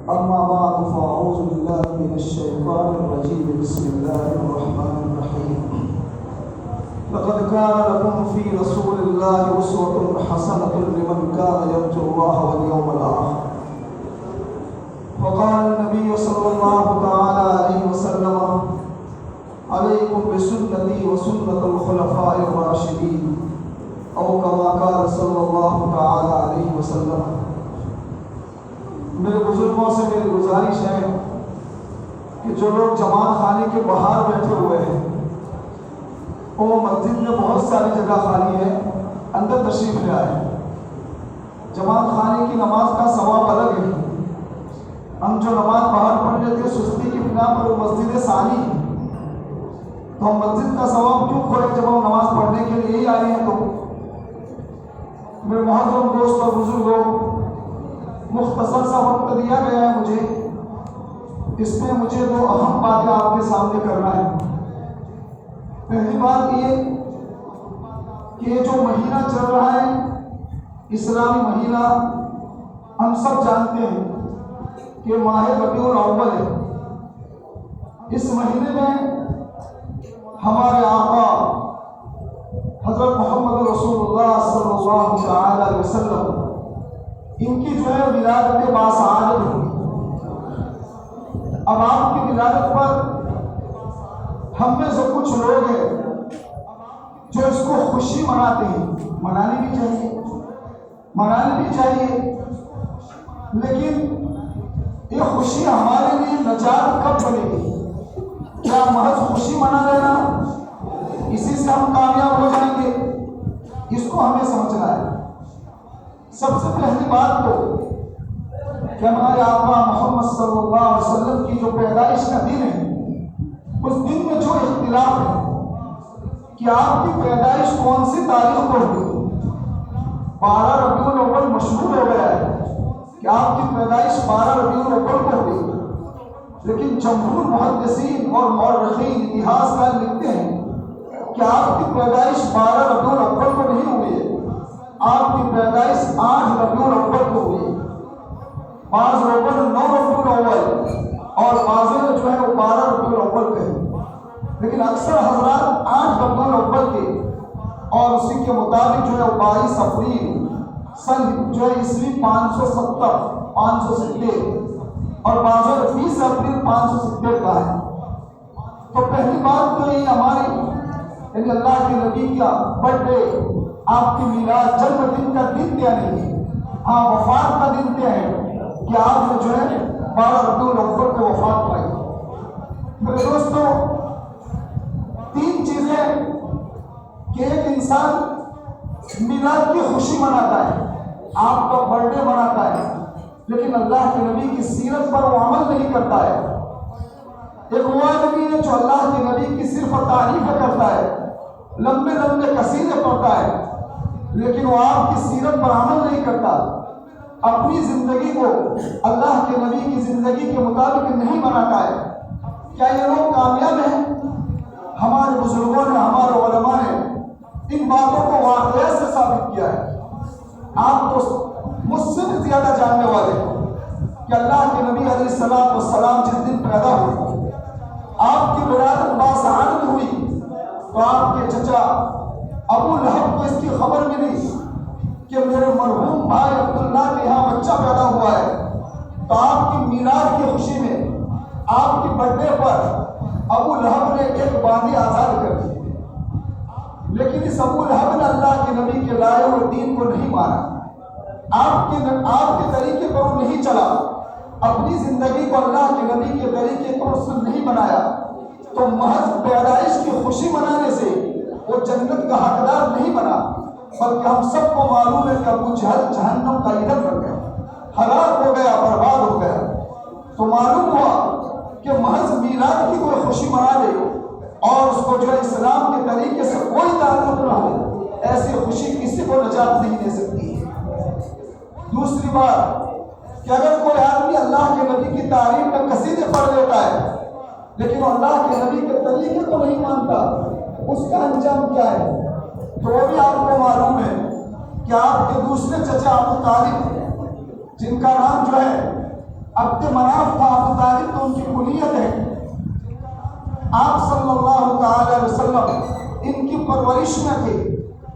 أما بعد فأعوذ بالله من الشيطان الرجيم. بسم الله الرحمن الرحيم. لقد كان لكم في رسول الله أسوة حسنة لمن كان يرجو الله واليوم الآخر. وقال النبي صلى الله تعالى عليه وسلم: عليكم بسنتي وسنة الخلفاء الراشدين، أو كما قال صلی اللہ تعالی علیہ وسلم. میرے بزرگوں سے میری گزارش ہے کہ جو لوگ جماعت خانے کے باہر بیٹھے ہوئے ہیں، وہ مسجد میں بہت ساری جگہ خالی ہے، اندر تشریف لے آئے. جماعت خانے کی نماز کا ثواب الگ ہے. ہم جو نماز باہر پڑھ لیتے ہیں سستی کی بنا پر، وہ مسجد ثانی ہے، تو ہم مسجد کا ثواب کیوں کھوئے جب ہم نماز پڑھنے کے لیے ہی آئے ہیں؟ تو میرے محترم دوست اور بزرگوں، مختصر سا وقت دیا گیا ہے مجھے، اس میں مجھے دو اہم باتیں آپ کے سامنے کرنا ہے. پہلی بات یہ کہ یہ جو مہینہ چل رہا ہے، اسلامی مہینہ، ہم سب جانتے ہیں کہ ماہ ربیع الاول ہے. اس مہینے میں ہمارے آقا حضرت محمد رسول اللہ صلی اللہ تعالی علیہ وسلم، ان کی جو ہے ولادت باسعادت ہوئی. اب آپ کی ولادت پر ہم میں سے کچھ لوگ ہیں جو اس کو خوشی مناتے ہیں. منانی بھی چاہیے، لیکن یہ خوشی ہمارے لیے نجات کب بنے گی؟ کیا محض خوشی منا لینا اسی سے ہم کامیاب ہو جائیں گے؟ اس کو ہمیں سمجھنا ہے. سب سے پہلی بات تو کہ ہمارے آقا محمد صلی اللہ علیہ وسلم کی جو پیدائش کا دن ہے، اس دن میں جو اختلاف ہے کہ آپ کی پیدائش کون سی تاریخ کو ہوئی. 12 ربیع الاول مشہور ہو گیا ہے کہ آپ کی پیدائش 12 ربیع الاول کو ہوئی، لیکن جمہور محدثین اور مورخین اتہاس کار لکھتے ہیں کہ آپ کی پیدائش 12 ربیع الاول کو نہیں ہوئی ہے، آپ کی پیدائش 8 ربیع الاول کو ہوئی. بعض لوگوں نے 9 ربیع الاول اور بعضوں نے جو ہے وہ 12 ربیع الاول کہے، لیکن اکثر حضرات 8 ربیع الاول کے اور اسی کے مطابق جو ہے 22 اپریل سن جو ہے عیسوی 570 اور بعضوں نے 20 اپریل 570 کا ہے. تو پہلی بات تو یہ ہماری یعنی اللہ کے نبی کا برتھ ڈے، آپ کی میلاد، جنم دن کا دن کیا نہیں ہے، ہاں وفات کا دن کیا ہے کہ آپ نے جو ہے 12 ربیع الاول کو وفات پائی. میرے دوستو، 3 چیزیں کہ ایک انسان میلاد کی خوشی مناتا ہے، آپ کا برتھ ڈے مناتا ہے، لیکن اللہ کے نبی کی سیرت پر وہ عمل نہیں کرتا ہے. ایک وہ آدمی ہے جو اللہ کے نبی کی صرف تعریف کرتا ہے، لمبے لمبے قصیدے پڑھتا ہے، لیکن وہ آپ کی سیرت پر عمل نہیں کرتا، اپنی زندگی کو اللہ کے نبی کی زندگی کے مطابق نہیں بناتا ہے. کیا یہ لوگ کامیاب ہیں؟ ہمارے بزرگوں نے، ہمارے علماء نے ان باتوں کو واقعات سے ثابت کیا ہے. آپ تو مجھ سے بھی زیادہ جاننے والے ہیں کہ اللہ کے نبی علیہ السلام جس دن پیدا ہوئے، آپ کی ولادت باسعادت ہوئی، تو آپ کے چچا ابو لہب کو اس کی خبر ملی کہ میرے مرحوم بھائی عبداللہ کے یہاں بچہ پیدا ہوا ہے. تو آپ کی میلاد کی خوشی میں، آپ کی برتھ ڈے پر ابو لہب نے ایک باندھی آزاد کر دی، لیکن اس ابو لہب نے اللہ کے نبی کے لائے ہوئے دین کو نہیں مانا، آپ کے طریقے پر وہ نہیں چلا، اپنی زندگی کو اللہ کے نبی کے طریقے پر اس نے نہیں بنایا. تو محض پیدائش کی خوشی منانے سے وہ جنت کا حقدار نہیں بنا، بلکہ ہم سب کو معلوم ہے کہ ابو جہل جہنم کا ایندھن بن گیا، ہلاک ہو گیا، برباد ہو گیا. تو معلوم ہوا کہ محض میلاد کی کوئی خوشی منا لے اور اس کو جو ہے اسلام کے طریقے سے کوئی تعلق نہ ہو، ایسی خوشی کسی کو نجات نہیں دے سکتی ہے. دوسری بات کہ اگر کوئی آدمی اللہ کے نبی کی تعریف میں قصیدے پڑھ لیتا ہے، لیکن اللہ کے نبی کے طریقے کو نہیں مانتا، اس کا انجام کیا ہے؟ تو وہ بھی آپ کو معلوم ہے کہ آپ کے دوسرے چچا ابو طالب، جن کا نام جو ہے عبد مناف تھا، ابو طالب تو ان کی کنیت ہے۔ آپ صلی اللہ تعالی علیہ وسلم ان کی پرورش میں تھے،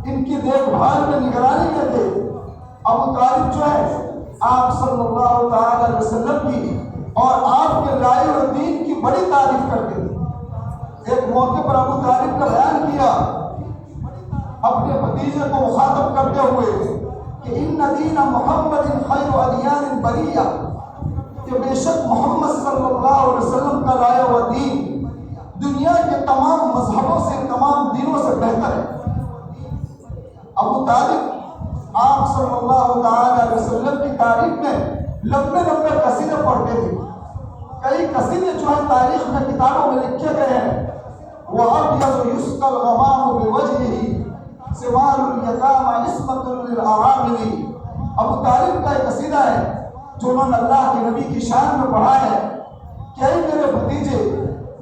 ان کی دیکھ بھال میں، نگرانی میں تھے۔ ابو طالب جو ہے آپ صلی اللہ تعالی علیہ وسلم کی اور آپ کے رائے اور دین کی بڑی تعریف کرتے تھے۔ ایک موقع پر ابو طالب کا بیان کیا اپنے بھتیجے کو مخاطب کرتے ہوئے کہ ان دین محمد خیر ادیان البریہ، کہ بے شک محمد صلی اللہ علیہ وسلم کا رائے و دین دنیا کے تمام مذہبوں سے، تمام دینوں سے بہتر ہے۔ ابو طالب آپ صلی اللہ تعالی علیہ وسلم کی تعریف میں لمبے لمبے قصیدے پڑھتے تھے۔ کئی قصیدے جو ہے تاریخ میں کتابوں میں لکھے گئے ہیں۔ وَأَبْيَضُ يُسْقَى الْغَمَامُ بِوَجْهِهِ سِوَارُ الْيَتَامَى عِصْمَةٌ لِلْأَرَامِلِ۔ ابو طالب کا ایک قصیدہ ہے جو انہوں نے اللہ کے نبی کی شان میں پڑھا ہے کہ اے میرے بھتیجے،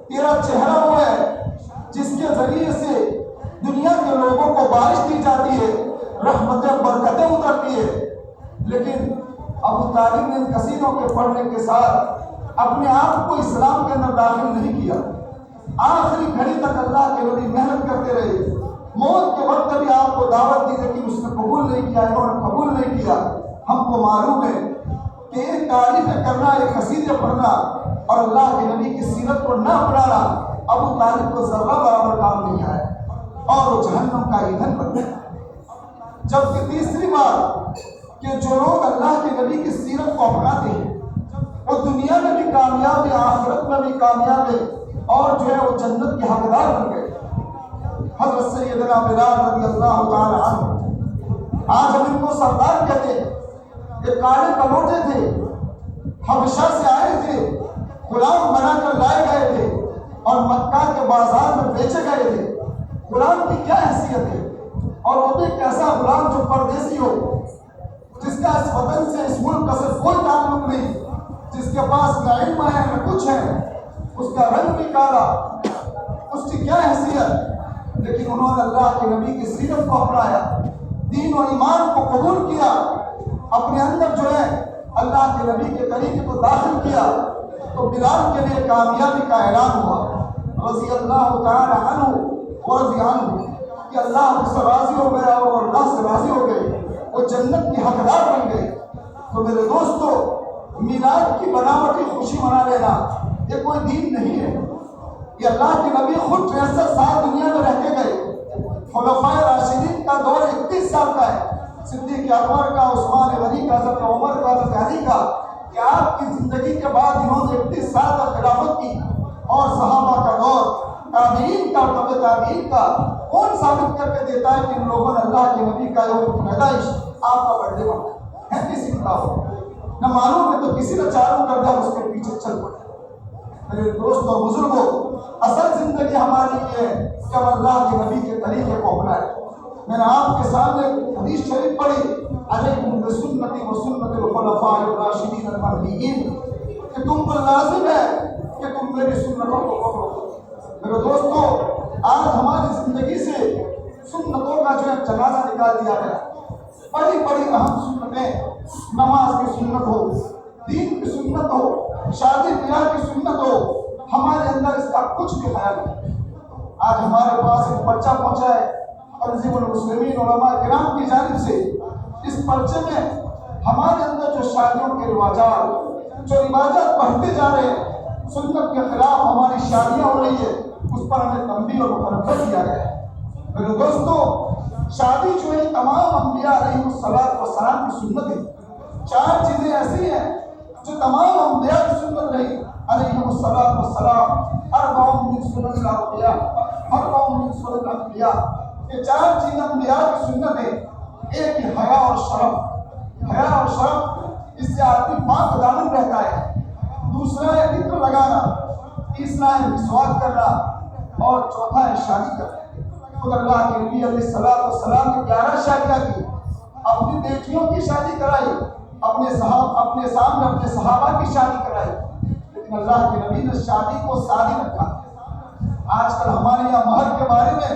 تیرا چہرہ وہ ہے جس کے ذریعے سے دنیا کے لوگوں کو بارش دی جاتی ہے، رحمتیں برکتیں اترتی ہے۔ لیکن ابو طالب نے ان قصیدوں کے پڑھنے کے ساتھ اپنے آپ کو اسلام کے اندر داخل نہیں کیا۔ آخری گھڑی تک اللہ کے نبی محنت کرتے رہے، موت کے وقت بھی آپ کو دعوت دی لیکن اس نے قبول نہیں کیا، انہوں نے قبول نہیں کیا۔ ہم کو معلوم ہے کہ ایک تعریفیں کرنا، ایک قصیدے پڑھنا اور اللہ کے نبی کی سیرت کو نہ اپنانا ابو طالب کو ذرہ برابر کام نہیں آیا اور وہ جہنم کا ایندھن بن گیا۔ جبکہ تیسری بات کہ جو لوگ اللہ کے نبی کی سیرت کو اپناتے ہیں وہ دنیا میں بھی کامیاب ہے، آخرت میں بھی کامیاب ہے اور جو ہے وہ جنت کے حقدار بن گئے۔ حضرت سیدنا بلال رضی اللہ تعالی عنہ، آج ہم ان کو سردار کہتے ہیں، یہ کالے کلوٹے تھے، حبشہ سے آئے تھے، غلام بنا کر لائے گئے تھے اور مکہ کے بازار میں بیچے گئے تھے۔ غلام کی کیا حیثیت ہے، اور وہ بھی ایک ایسا غلام جو پردیسی ہو، جس کا اس وطن سے، اس ملک سے کوئی تعلق نہیں، جس کے پاس نہ علم ہے نہ کچھ ہے، اس کا رنگ بھی کالا، اس کی کیا حیثیت؟ لیکن انہوں نے اللہ کے نبی کی سیرت کو اپنایا، دین و ایمان کو قبول کیا، اپنے اندر جو ہے اللہ کے نبی کے طریقے کو داخل کیا، تو بلال کے لیے کامیابی کا اعلان ہوا رضی اللہ تعالی عنہ ورضی عنہ، کہ اللہ اس سے راضی ہو گیا اور اللہ سے راضی ہو گئے، وہ جنت کے حقدار بن گئے۔ تو میرے دوستو، میلاد کی بناوٹی خوشی منا لینا یہ کوئی دین نہیں ہے۔ یہ اللہ کے نبی خود 63 سال دنیا میں رہ کے گئے۔ خلفائے راشدین کا دور 31 سال کا ہے، صدیق اکبر کا، عثمان غنی کا، حضرت عمر کا، حضرت علی کا، کہ آپ کی زندگی کے بعد انہوں نے 31 سال تک خلافت کی، اور صحابہ کا دور، تابعین کا، تبع تابعین کا۔ کون ثابت کر کے دیتا ہے کہ ان لوگوں نے اللہ کے نبی کا یوم پیدائش آپ کا برتھ ڈے بنایا ہے؟ کسی کا ہو نہ معلوم ہے تو کسی نے چالو کر دیا، اس کے پیچھے چل پڑے۔ میرے دوست اور بزرگوں، اصل زندگی ہماری یہ ہے کہ ہم اللہ کے نبی کے طریقے کو اپنائیں۔ میں نے آپ کے سامنے حدیث شریف پڑھی، علیکم بسنتی و سنت الخلفاء الراشدین المہدیین، کہ تم پر لازم ہے کہ تم میری سنتوں کو پکڑو۔ میرے دوستو، آج ہماری زندگی سے سنتوں کا جو ہے جنازہ نکال دیا گیا۔ بڑی بڑی اہم سنتیں، نماز کی سنت ہو، دین کی سنت ہو، شادی بیاہ کی سنت ہو، ہمارے اندر اس کا کچھ بھی خیال نہیں۔ آج ہمارے پاس ایک پرچہ پہنچا ہے تنظیم المسلمین علماء کرام کی جانب سے۔ اس پرچے میں ہمارے اندر جو شادیوں کے روایات بڑھتے جا رہے ہیں، سنت کے خلاف ہماری شادیاں ہو رہی ہے، اس پر ہمیں تنبیہ اور متنبہ کیا گیا ہے۔ میرے دوستو، شادی جو ہے تمام انبیاء علیہ السلام کی سنت ہے۔ 4 چیزیں ایسی ہیں جو تمام انبیاء کی سنت رہی علیہ السلام، اربع من سنن الانبیاء، اربع من سنن الانبیاء۔ یہ 4 چیزیں انبیاء کی سنت ہے۔ ایک ہے حیا اور شرم، حیا اور شرم، اس سے آدمی پاک دامن رہتا ہے۔ دوسرا ہے عطر لگانا، تیسرا ہے مسواک کرنا، اور چوتھا ہے شادی کرنا۔ خود اللہ کے نبی علیہ السلام نے 11 شادیاں کی، اپنی بیٹیوں کی شادی کرائی، اپنے سامنے اپنے صحابہ کی شادی کرائی، لیکن اللہ کے نبی نے شادی کو سادی رکھا۔ آج کل ہمارے یہاں مہر کے بارے میں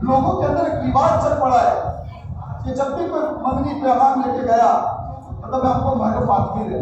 لوگوں کے اندر ایک رواج چل پڑا ہے کہ جب بھی کوئی مدنی پیغام لے کے گیا، مطلب ہم کو مہر فاطمی دے،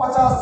50